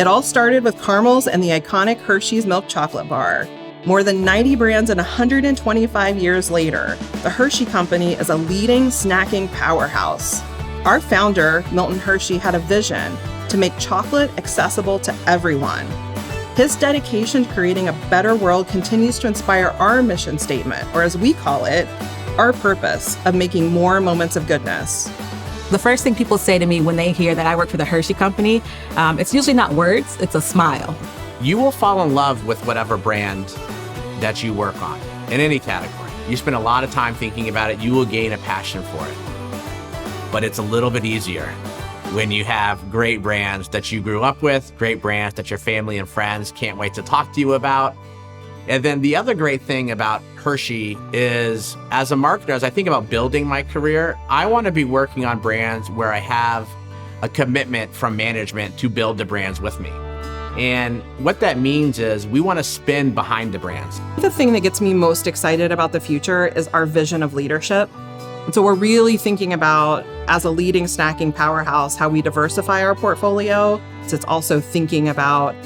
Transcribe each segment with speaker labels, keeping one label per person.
Speaker 1: It all started with caramels and the iconic Hershey's milk chocolate bar. More than 90 brands and 125 years later, the Hershey Company is a leading snacking powerhouse. Our founder, Milton Hershey, had a vision to make chocolate accessible to everyone. His dedication to creating a better world continues to inspire our mission statement, or as we call it, our purpose of making more moments of goodness.
Speaker 2: The first thing people say to me when they hear that I work for the Hershey Company, it's usually not words, it's a smile.
Speaker 3: You will fall in love with whatever brand that you work on, in any category. You spend a lot of time thinking about it, you will gain a passion for it. But it's a little bit easier when you have great brands that you grew up with, great brands that your family and friends can't wait to talk to you about. And then the other great thing about Hershey is, as a marketer, as I think about building my career, I want to be working on brands where I have a commitment from management to build the brands with me. And what that means is we want to spin behind the brands.
Speaker 1: The thing that gets me most excited about the future is our vision of leadership. And so we're really thinking about, as a leading snacking powerhouse, how we diversify our portfolio. So it's also thinking about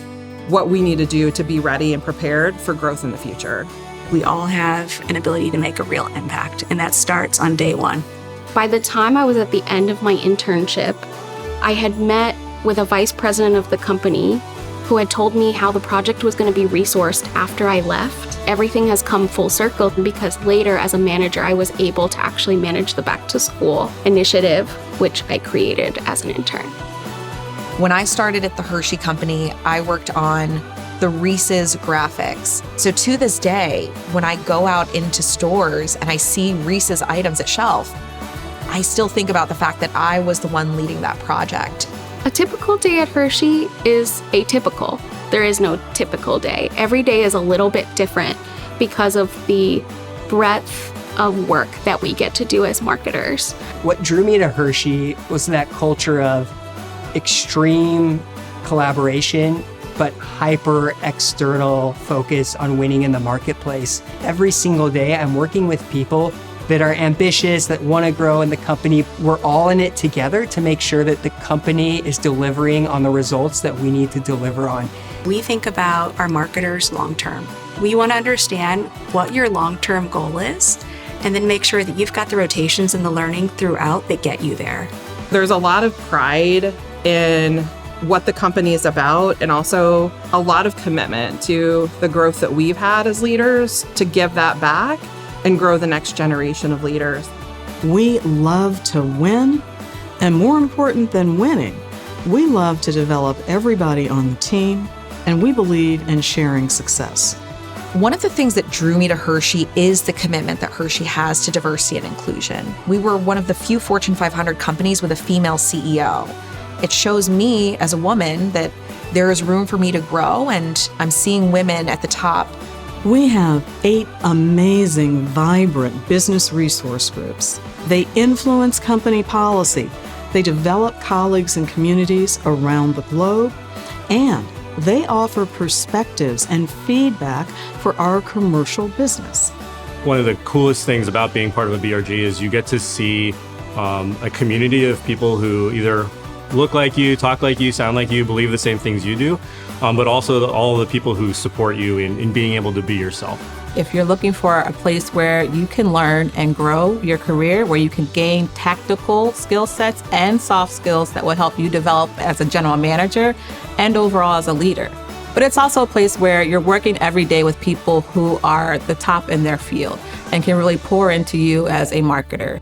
Speaker 1: what we need to do to be ready and prepared for growth in the future.
Speaker 4: We all have an ability to make a real impact, and that starts on day one.
Speaker 5: By the time I was at the end of my internship, I had met with a vice president of the company who had told me how the project was going to be resourced after I left. Everything has come full circle because later as a manager, I was able to actually manage the back to school initiative, which I created as an intern.
Speaker 6: When I started at the Hershey Company, I worked on the Reese's graphics. So to this day, when I go out into stores and I see Reese's items at shelf, I still think about the fact that I was the one leading that project.
Speaker 5: A typical day at Hershey is atypical. There is no typical day. Every day is a little bit different because of the breadth of work that we get to do as marketers.
Speaker 7: What drew me to Hershey was that culture of extreme collaboration, but hyper external focus on winning in the marketplace. Every single day, I'm working with people that are ambitious, that want to grow in the company. We're all in it together to make sure that the company is delivering on the results that we need to deliver on.
Speaker 4: We think about our marketers long-term. We want to understand what your long-term goal is, and then make sure that you've got the rotations and the learning throughout that get you there.
Speaker 1: There's a lot of pride in what the company is about, and also a lot of commitment to the growth that we've had as leaders to give that back and grow the next generation of leaders.
Speaker 8: We love to win, and more important than winning, we love to develop everybody on the team, and we believe in sharing success.
Speaker 6: One of the things that drew me to Hershey is the commitment that Hershey has to diversity and inclusion. We were one of the few Fortune 500 companies with a female CEO. It shows me as a woman that there is room for me to grow, and I'm seeing women at the top.
Speaker 8: We have 8 amazing, vibrant business resource groups. They influence company policy, they develop colleagues and communities around the globe, and they offer perspectives and feedback for our commercial business.
Speaker 9: One of the coolest things about being part of a BRG is you get to see a community of people who either look like you, talk like you, sound like you, believe the same things you do, but also all the people who support you in being able to be yourself.
Speaker 2: If you're looking for a place where you can learn and grow your career, where you can gain tactical skill sets and soft skills that will help you develop as a general manager and overall as a leader. But it's also a place where you're working every day with people who are the top in their field and can really pour into you as a marketer.